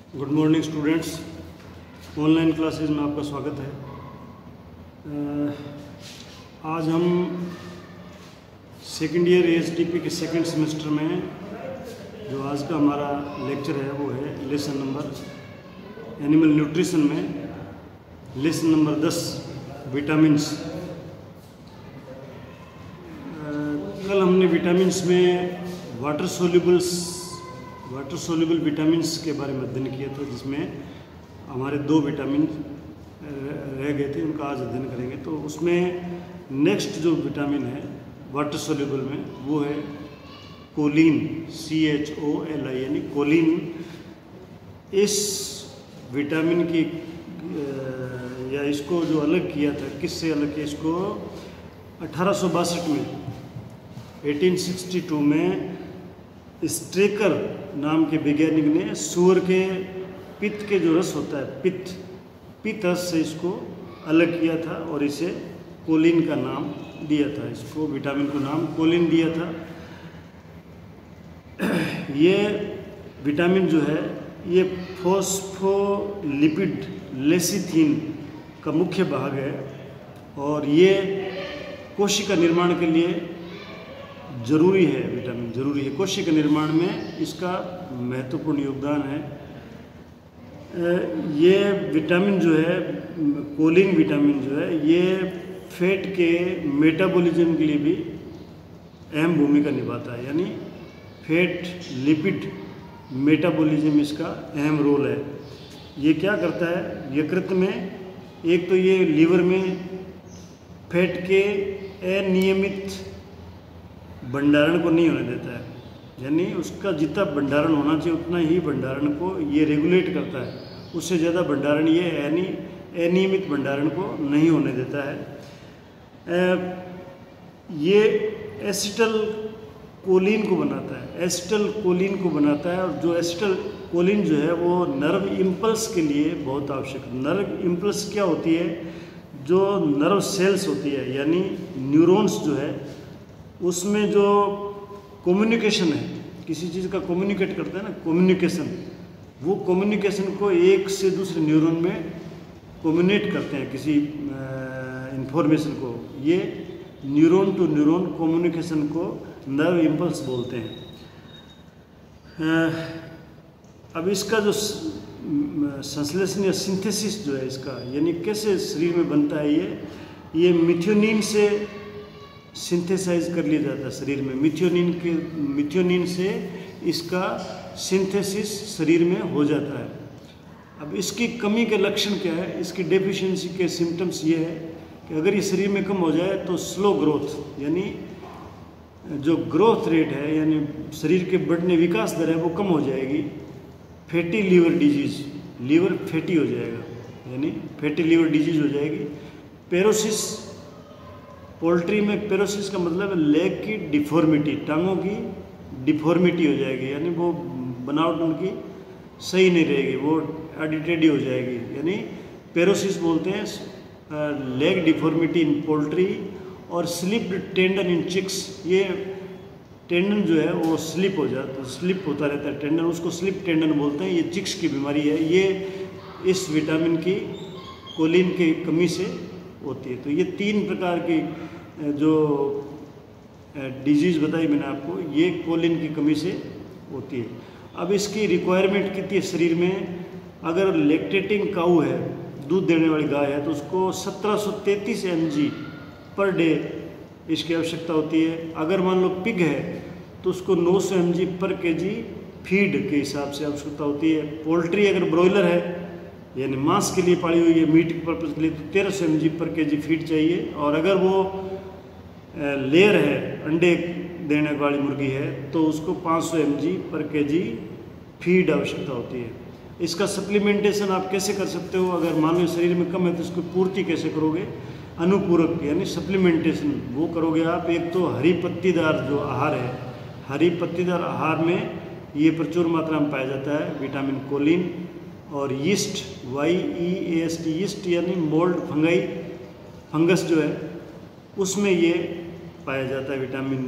Good morning students. Online classes में आपका स्वागत है। आज हम सेकेंड ईयर एएसटीपी के सेकेंड सेमेस्टर में जो आज का हमारा लेक्चर है वो है लेसन नंबर एनिमल न्यूट्रिशन में लेसन नंबर 10 विटामिन्स। कल हमने विटामिन्स में वाटर सोल्यूबल विटामिन्स के बारे में अध्ययन किया था, जिसमें हमारे 2 विटामिन रह गए थे, उनका आज अध्ययन करेंगे। तो उसमें नेक्स्ट जो विटामिन है वाटर सोल्यूबल में वो है कोलिन, CHOLI यानी कोलिन। इस विटामिन की या इसको जो अलग किया था, किससे अलग किया इसको, 1862 में 1862 में स्ट्रेकर नाम के वैज्ञानिक ने सूअर के पित्त के जो रस होता है, पित्त रस से इसको अलग किया था और इसे कोलिन का नाम दिया था। इसको विटामिन को नाम कोलिन दिया था। ये विटामिन जो है ये फॉस्फोलिपिड लेसिथिन का मुख्य भाग है और ये कोशिका निर्माण के लिए जरूरी है। विटामिन जरूरी है, कोशिका निर्माण में इसका महत्वपूर्ण योगदान है। ये विटामिन जो है कोलिन विटामिन जो है ये फैट के मेटाबॉलिज्म के लिए भी अहम भूमिका निभाता है, यानी फैट लिपिड मेटाबॉलिज्म इसका अहम रोल है। ये क्या करता है यकृत में, एक तो ये लीवर में फैट के अनियमित भंडारण को नहीं होने देता है, यानी उसका जितना भंडारण होना चाहिए उतना ही भंडारण को ये रेगुलेट करता है। उससे ज़्यादा भंडारण ये यानी अनियमित भंडारण को नहीं होने देता है। ये एसिटल कोलिन को बनाता है, एसिटल कोलिन को बनाता है। और जो एसिटल कोलिन जो है वो नर्व इम्पल्स के लिए बहुत आवश्यक है। नर्व इम्पल्स क्या होती है, जो नर्व सेल्स होती है यानी न्यूरॉन्स जो है, उसमें जो कम्युनिकेशन है, किसी चीज़ का कम्युनिकेट करता है ना, कम्युनिकेशन, वो कम्युनिकेशन को एक से दूसरे न्यूरॉन में कम्युनिकेट करते हैं किसी इंफॉर्मेशन को। ये न्यूरॉन टू न्यूरॉन कम्युनिकेशन को नर्व इम्पल्स बोलते हैं। अब इसका जो संश्लेषण या सिंथेसिस जो है इसका, यानी कैसे शरीर में बनता है, ये मिथ्योनिन से सिंथेसाइज कर लिया जाता है शरीर में। मिथ्योनिन से इसका सिंथेसिस शरीर में हो जाता है। अब इसकी कमी के लक्षण क्या है, इसकी डेफिशिएंसी के सिम्टम्स ये है कि अगर ये शरीर में कम हो जाए तो स्लो ग्रोथ, यानी जो ग्रोथ रेट है यानी शरीर के बढ़ने विकास दर है वो कम हो जाएगी। Fatty liver disease, liver fatty हो जाएगा, यानी फैटी लीवर डिजीज हो जाएगी। पेरोसिस, पोल्ट्री में पेरोसिस का मतलब है लेग की डिफॉर्मिटी, टांगों की डिफॉर्मिटी हो जाएगी, यानी वो बनावट उनकी सही नहीं रहेगी, वो एडिटेडी हो जाएगी, यानी पेरोसिस बोलते हैं। लेग डिफॉर्मिटी इन पोल्ट्री और स्लिप्ड टेंडन इन चिक्स, ये टेंडन जो है वो स्लिप हो जाता है, स्लिप होता रहता है टेंडन, उसको स्लिप टेंडन बोलते हैं। ये चिक्स की बीमारी है, ये इस विटामिन की कोलिन की कमी से होती है। तो ये 3 प्रकार की जो डिजीज़ बताई मैंने आपको, ये कोलिन की कमी से होती है। अब इसकी रिक्वायरमेंट कितनी है शरीर में, अगर लैक्टेटिंग काऊ है, दूध देने वाली गाय है, तो उसको 1733 mg पर डे इसकी आवश्यकता होती है। अगर मान लो पिग है तो उसको 900 mg पर kg फीड के हिसाब से आवश्यकता होती है। पोल्ट्री अगर ब्रॉयलर है यानी मांस के लिए पाली हुई है, मीट के पर्पज़ के लिए, तो 1300 mg पर kg फीड चाहिए। और अगर वो लेयर है, अंडे देने वाली मुर्गी है, तो उसको 500 mg पर kg फीड आवश्यकता होती है। इसका सप्लीमेंटेशन आप कैसे कर सकते हो, अगर मान लो शरीर में कम है तो इसको पूर्ति कैसे करोगे, अनुपूरक यानी सप्लीमेंटेशन वो करोगे आप। एक तो हरी पत्तीदार जो आहार है, हरी पत्तीदार आहार में ये प्रचुर मात्रा में पाया जाता है विटामिन कोलिन। और यीस्ट, YEAST, यीस्ट यानी मोल्ड फंगस जो है उसमें ये पाया जाता है विटामिन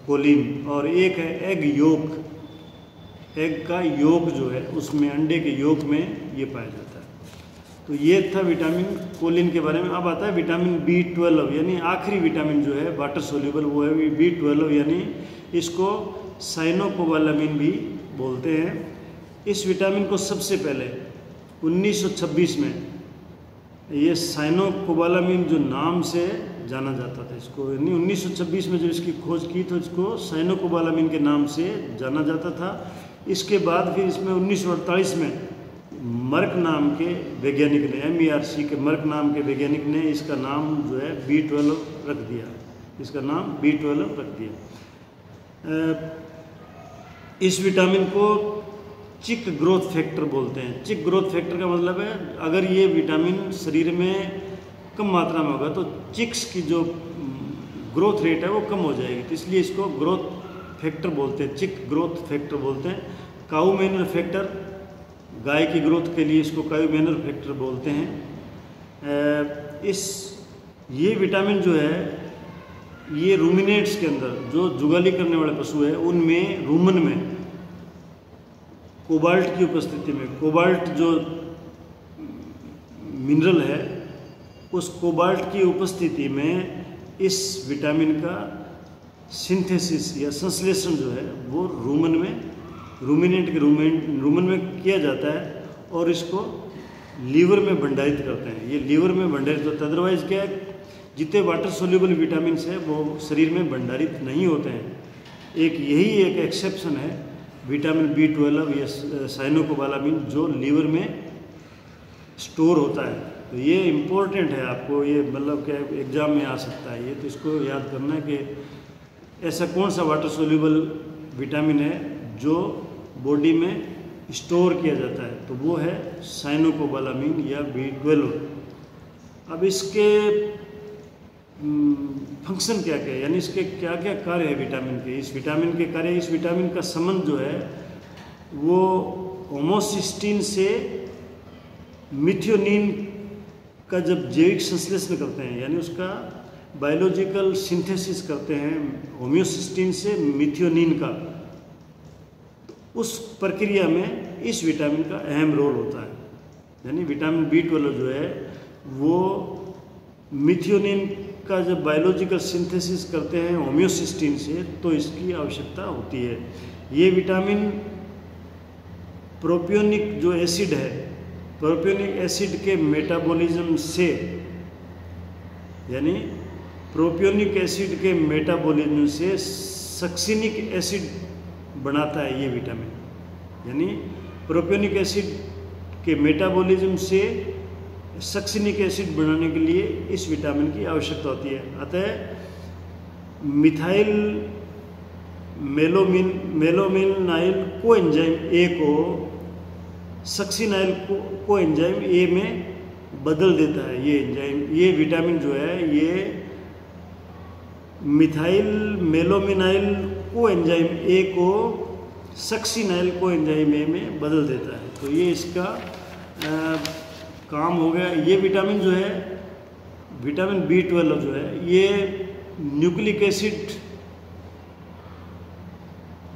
कोलिन। और एक है एग योक, एग का योक जो है उसमें, अंडे के योक में ये पाया जाता है। तो ये था विटामिन कोलिन के बारे में। अब आता है विटामिन B12, यानी आखिरी विटामिन जो है वाटर सोल्यूबल, वो है B12, यानी इसको साइनोकोबालामिन भी बोलते हैं। इस विटामिन को सबसे पहले 1926 में ये साइनोकोबालामिन जो नाम से जाना जाता था इसको, यानी 1926 में जब इसकी खोज की तो इसको साइनोकोबालामिन के नाम से जाना जाता था। इसके बाद फिर इसमें 1948 में मर्क नाम के वैज्ञानिक ने, MERC के मर्क नाम के वैज्ञानिक ने इसका नाम जो है B12 रख दिया, इसका नाम B12 रख दिया। इस विटामिन को चिक ग्रोथ फैक्टर बोलते हैं। चिक ग्रोथ फैक्टर का मतलब है अगर ये विटामिन शरीर में कम मात्रा में होगा तो चिक्स की जो ग्रोथ रेट है वो कम हो जाएगी, तो इसलिए इसको ग्रोथ फैक्टर बोलते हैं, चिक ग्रोथ फैक्टर बोलते हैं। काऊ मैनर फैक्टर, गाय की ग्रोथ के लिए इसको काऊ मैनर फैक्टर बोलते हैं। ये विटामिन जो है ये रूमिनेट्स के अंदर, जो जुगाली करने वाले पशु है उनमें रूमन में कोबाल्ट की उपस्थिति में, कोबाल्ट जो मिनरल है उस कोबाल्ट की उपस्थिति में इस विटामिन का सिंथेसिस या संश्लेषण जो है वो रूमन में, रूमिनेंट के रूमन में किया जाता है और इसको लीवर में भंडारित करते हैं। ये लीवर में भंडारित होता है। अदरवाइज क्या है, जितने वाटर सोल्यूबल विटामिन है वो शरीर में भंडारित नहीं होते हैं। यही एक एक्सेप्शन है विटामिन B12 या साइनोकोबालामिन जो लीवर में स्टोर होता है। तो ये इम्पोर्टेंट है, आपको ये मतलब क्या एग्ज़ाम में आ सकता है ये, तो इसको याद करना है कि ऐसा कौन सा वाटर सोल्यूबल विटामिन है जो बॉडी में स्टोर किया जाता है, तो वो है साइनोकोबालामिन या B12। अब इसके फंक्शन क्या क्या है, यानी इसके क्या क्या कार्य है विटामिन के। इस विटामिन के कार्य, इस विटामिन का संबंध जो है वो होमोसिस्टीन से मिथियोनिन का जब जैविक संश्लेषण करते हैं, यानी उसका बायोलॉजिकल सिंथेसिस करते हैं होम्योसिस्टीन से मिथियोनिन का, उस प्रक्रिया में इस विटामिन का अहम रोल होता है। यानी विटामिन B12 जो है वो मिथियोनिन का जब बायोलॉजिकल सिंथेसिस करते हैं होम्योसिस्टीन से तो इसकी आवश्यकता होती है। ये विटामिन प्रोपियोनिक जो एसिड है, प्रोपियोनिक एसिड के मेटाबॉलिज्म से, यानी प्रोपियोनिक एसिड के मेटाबॉलिज्म से सक्सिनिक एसिड बनाता है ये विटामिन। यानी प्रोपियोनिक एसिड के मेटाबॉलिज्म से सक्सिनिक एसिड बनाने के लिए इस विटामिन की आवश्यकता होती है। अतः मिथाइल मेलोमिनाइल कोएंजाइम ए को सक्सिनाइल कोएंजाइम ए में बदल देता है ये एंजाइम। ये विटामिन जो है ये मिथाइल मेलोमिनाइल कोएंजाइम ए को सक्सिनाइल कोएंजाइम ए में बदल देता है। तो ये इसका काम हो गया। ये विटामिन जो है, विटामिन B12 जो है, ये न्यूक्लिक एसिड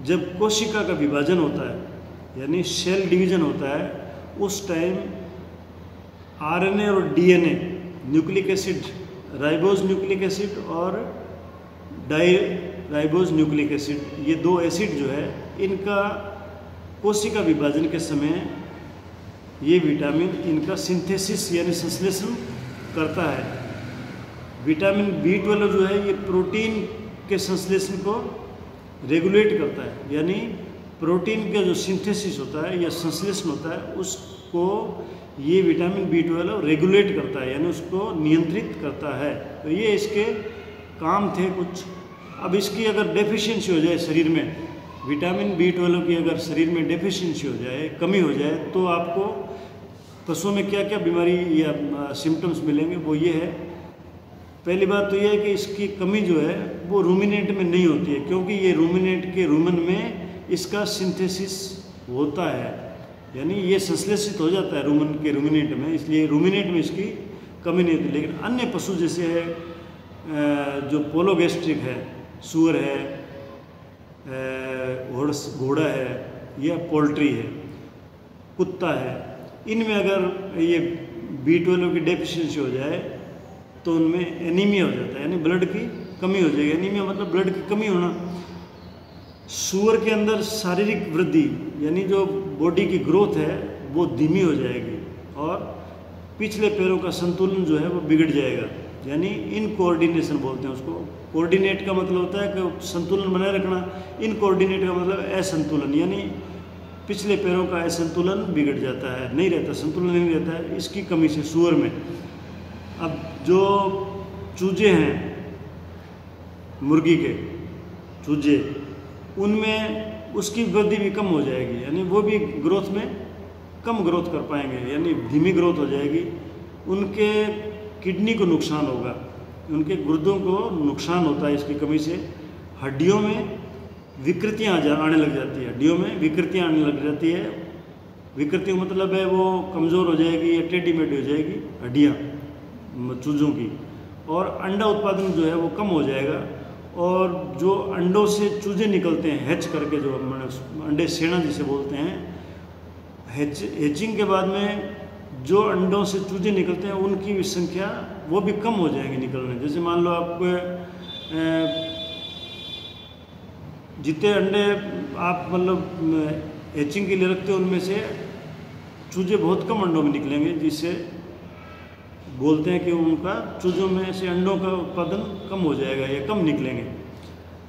जब कोशिका का विभाजन होता है यानी सेल डिवीजन होता है उस टाइम RNA और DNA nucleic acid, ribose nucleic acid और डाई राइबोज न्यूक्लिक एसिड, ये दो एसिड जो है इनका कोशिका विभाजन के समय ये विटामिन इनका सिंथेसिस यानी संश्लेषण करता है। विटामिन B12 जो है ये प्रोटीन के संश्लेषण को रेगुलेट करता है, यानी प्रोटीन का जो सिंथेसिस होता है या संश्लेषण होता है उसको ये विटामिन B12 रेगुलेट करता है, यानी उसको नियंत्रित करता है। तो ये इसके काम थे कुछ। अब इसकी अगर डेफिशिएंसी हो जाए शरीर में, विटामिन B12 की अगर शरीर में डेफिशिएंसी हो जाए, कमी हो जाए, तो आपको पशुओं में क्या क्या बीमारी या सिम्टम्स मिलेंगे। वो ये है, पहली बात तो ये है कि इसकी कमी जो है वो रूमिनेंट में नहीं होती है, क्योंकि ये रूमिनेंट के रूमन में इसका सिंथेसिस होता है, यानी ये संश्लेषित हो जाता है रूमन के रूमिनेंट में, इसलिए रूमिनेंट में इसकी कमी नहीं होती। लेकिन अन्य पशु जैसे है जो पोलोगैस्ट्रिक है, सूअर है, घोड़ा है, या पोल्ट्री है, कुत्ता है, इनमें अगर ये B12 की डेफिशिएंसी हो जाए तो उनमें एनीमिया हो जाता है, यानी ब्लड की कमी हो जाएगी। एनीमिया मतलब ब्लड की कमी होना। सूअर के अंदर शारीरिक वृद्धि यानी जो बॉडी की ग्रोथ है वो धीमी हो जाएगी और पिछले पैरों का संतुलन जो है वो बिगड़ जाएगा, यानी इनकोऑर्डिनेशन बोलते हैं उसको। कोऑर्डिनेट का मतलब होता है कि संतुलन बनाए रखना, इनकोऑर्डिनेट का मतलब असंतुलन, यानी पिछले पैरों का असंतुलन बिगड़ जाता है, नहीं रहता, संतुलन नहीं रहता है, इसकी कमी से सूअर में। अब जो चूजे हैं मुर्गी के चूजे, उनमें उसकी वृद्धि भी कम हो जाएगी, यानी वो भी ग्रोथ में कम ग्रोथ कर पाएंगे, यानी धीमी ग्रोथ हो जाएगी। उनके किडनी को नुकसान होगा, उनके गुर्दों को नुकसान होता है इसकी कमी से। हड्डियों में विकृतियाँ आने लग जाती है, हड्डियों में विकृतियाँ आने लग जाती है। विकृति मतलब है वो कमज़ोर हो जाएगी या टेढ़ी मेढ़ी हो जाएगी हड्डियाँ चूज़ों की, और अंडा उत्पादन जो है वो कम हो जाएगा। और जो अंडों से चूजे निकलते हैं हैच करके, जो अंडे सेना जिसे बोलते हैं, हैचिंग के बाद में जो अंडों से चूजे निकलते हैं उनकी भी संख्या वो भी कम हो जाएगी निकलने। जैसे मान लो आप जितने अंडे आप मतलब हैचिंग के लिए रखते हो उनमें से चूजे बहुत कम अंडों में निकलेंगे, जिससे बोलते हैं कि उनका चूजों में से अंडों का उत्पादन कम हो जाएगा या कम निकलेंगे।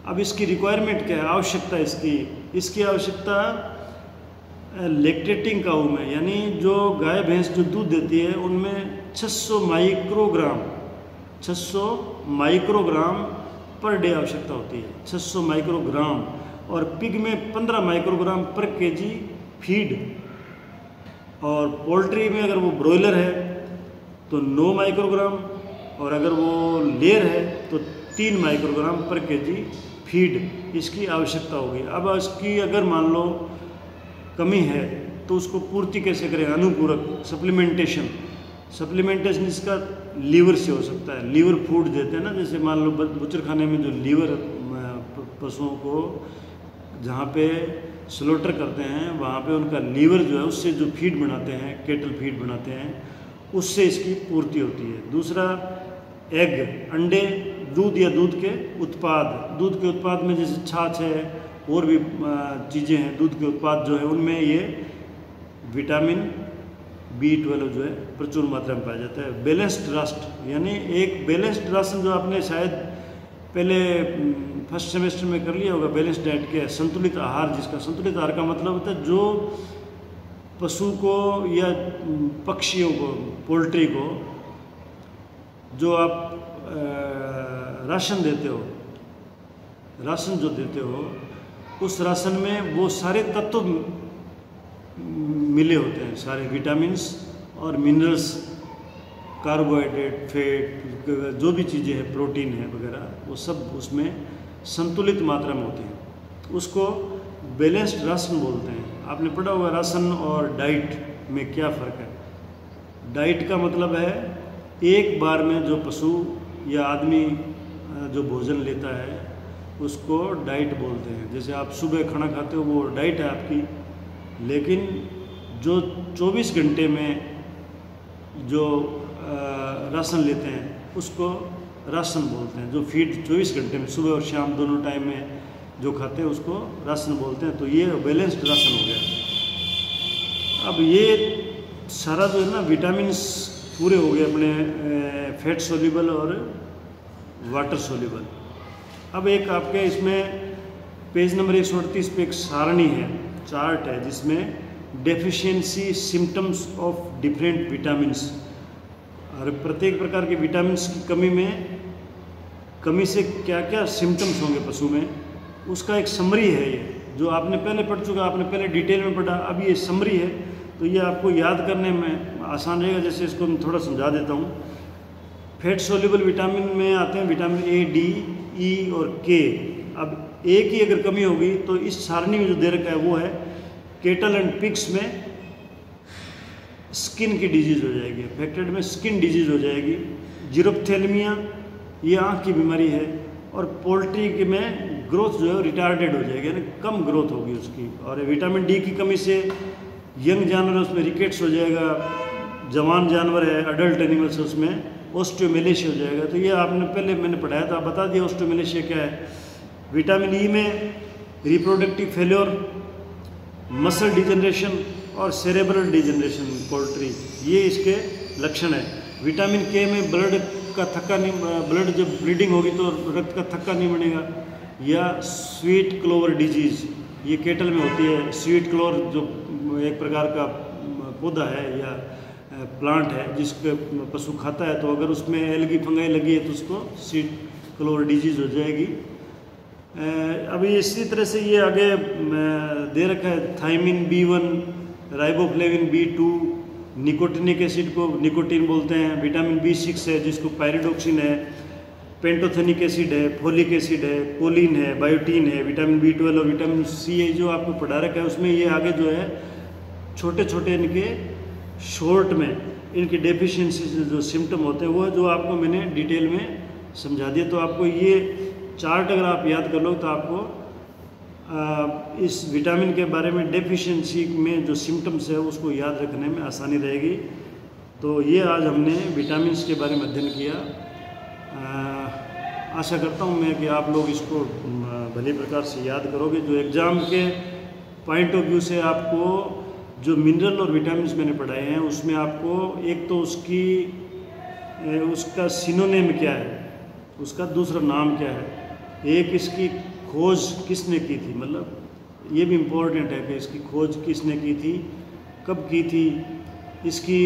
अब इसकी रिक्वायरमेंट क्या है, आवश्यकता इसकी आवश्यकता लैक्टेटिंग काऊ में, यानी जो गाय भैंस जो दूध देती है उनमें 600 माइक्रोग्राम पर डे आवश्यकता होती है, 600 माइक्रोग्राम। और पिग में 15 माइक्रोग्राम पर केजी फीड। और पोल्ट्री में अगर वो ब्रॉयलर है तो 9 माइक्रोग्राम, और अगर वो लेयर है तो 3 माइक्रोग्राम पर केजी फीड इसकी आवश्यकता होगी। अब इसकी अगर मान लो कमी है तो उसको पूर्ति कैसे करें, अनुपूरक सप्लीमेंटेशन इसका लीवर से हो सकता है। लीवर फूड देते हैं ना, जैसे मान लो बुचर खाने में जो लीवर पशुओं को जहाँ पे स्लोटर करते हैं वहाँ पे उनका लीवर जो है उससे जो फीड बनाते हैं, केटल फीड बनाते हैं, उससे इसकी पूर्ति होती है। दूसरा एग, अंडे, दूध या दूध के उत्पाद में जैसे छाछ है और भी चीज़ें हैं, दूध के उत्पाद जो है उनमें ये विटामिन B12 जो है प्रचुर मात्रा में पाया जाता है। बैलेंस्ड राशन, यानी एक बैलेंस्ड राशन जो आपने शायद पहले फर्स्ट सेमेस्टर में कर लिया होगा, बैलेंस्ड डाइट क्या है, संतुलित आहार। जिसका संतुलित आहार का मतलब होता है जो पशु को या पक्षियों को, पोल्ट्री को जो आप राशन देते हो, राशन जो देते हो उस राशन में वो सारे तत्व मिले होते हैं, सारे विटामिन्स और मिनरल्स, कार्बोहाइड्रेट, फैट, जो भी चीज़ें हैं, प्रोटीन है वगैरह, वो सब उसमें संतुलित मात्रा में होते हैं। उसको बैलेंस्ड राशन बोलते हैं। आपने पढ़ा होगा राशन और डाइट में क्या फ़र्क है। डाइट का मतलब है एक बार में जो पशु या आदमी जो भोजन लेता है उसको डाइट बोलते हैं। जैसे आप सुबह खाना खाते हो वो डाइट है आपकी, लेकिन जो 24 घंटे में जो राशन लेते हैं उसको राशन बोलते हैं। जो फीड 24 घंटे में सुबह और शाम दोनों टाइम में जो खाते हैं उसको राशन बोलते हैं। तो ये बैलेंस्ड राशन हो गया। अब ये सारा जो है ना विटामिन्स पूरे हो गए अपने, फैट सोल्यूबल और वाटर सोल्यूबल। अब एक आपके इसमें पेज नंबर 138 पे एक सारणी है, चार्ट है, जिसमें deficiency symptoms of different vitamins, और प्रत्येक प्रकार के विटामिन्स की कमी से क्या क्या सिम्टम्स होंगे पशु में, उसका एक समरी है। ये जो आपने पहले पढ़ चुका, आपने पहले डिटेल में पढ़ा, अब ये समरी है तो ये आपको याद करने में आसान रहेगा। जैसे इसको मैं थोड़ा समझा देता हूँ। फैट सोल्यूबल विटामिन में आते हैं विटामिन ए, डी, ई और के। अब ए की अगर कमी होगी तो इस सारणी में जो दे रखा है वो है केटल एंड पिग्स में स्किन की डिजीज़ हो जाएगी, अफेक्टेड में स्किन डिजीज़ हो जाएगी। जीरोप्थेलमिया ये आँख की बीमारी है, और पोल्ट्री के में ग्रोथ जो है रिटार्डेड हो जाएगी, यानी कम ग्रोथ होगी उसकी। और विटामिन डी की कमी से यंग जानवर उसमें रिकेट्स हो जाएगा, जवान जानवर है अडल्ट एनिमल्स उसमें ऑस्टियोमेलेशिया हो जाएगा। तो ये आपने पहले मैंने पढ़ाया था, बता दिया ऑस्टियोमेलेशिया क्या है। विटामिन ई में रिप्रोडक्टिव फेल्योर, मसल डिजनरेशन और सेरेब्रल डिजनरेशन पोल्ट्री, ये इसके लक्षण है। विटामिन के में ब्लड का थक्का नहीं, ब्लड जब ब्लीडिंग होगी तो रक्त का थक्का नहीं बनेगा। या स्वीट क्लोवर डिजीज़, ये केटल में होती है। स्वीट क्लोवर जो एक प्रकार का पौधा है या प्लांट है जिसके पशु खाता है, तो अगर उसमें एल्गी फंगाई लगी है तो उसको स्वीट क्लोवर डिजीज़ हो जाएगी। अभी इसी तरह से ये आगे दे रखा है thiamine B1, riboflavin B2, nicotinic acid को निकोटीन बोलते हैं, विटामिन B6 है जिसको पायरिडोक्सिन है, पेंटोथेनिक एसिड है, फोलिक एसिड है, कोलिन है, बायोटीन है, विटामिन B12 और विटामिन C है जो आपको पढ़ा रखा है। उसमें ये आगे जो है छोटे छोटे इनके शॉर्ट में इनकी डेफिशिएंसी से जो सिम्टम होते हैं वो जो आपको मैंने डिटेल में समझा दिया। तो आपको ये चार्ट अगर आप याद कर लो तो आपको इस विटामिन के बारे में डेफिशिएंसी में जो सिम्टम्स है उसको याद रखने में आसानी रहेगी। तो ये आज हमने विटामिन्स के बारे में अध्ययन किया। आशा करता हूँ मैं कि आप लोग इसको भली प्रकार से याद करोगे। जो एग्ज़ाम के पॉइंट ऑफ व्यू से आपको जो मिनरल और विटामिन्स मैंने पढ़ाए हैं उसमें आपको एक तो उसका सिनोनिम क्या है, उसका दूसरा नाम क्या है, एक इसकी खोज किसने की थी, मतलब ये भी इम्पोर्टेंट है कि इसकी खोज किसने की थी, कब की थी, इसकी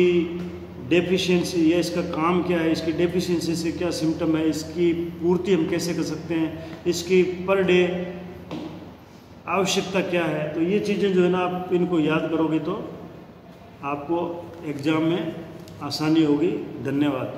डेफिशिएंसी या इसका काम क्या है, इसकी डेफिशिएंसी से क्या सिम्टम है, इसकी पूर्ति हम कैसे कर सकते हैं, इसकी पर डे आवश्यकता क्या है। तो ये चीज़ें जो है ना आप इनको याद करोगे तो आपको एग्ज़ाम में आसानी होगी। धन्यवाद।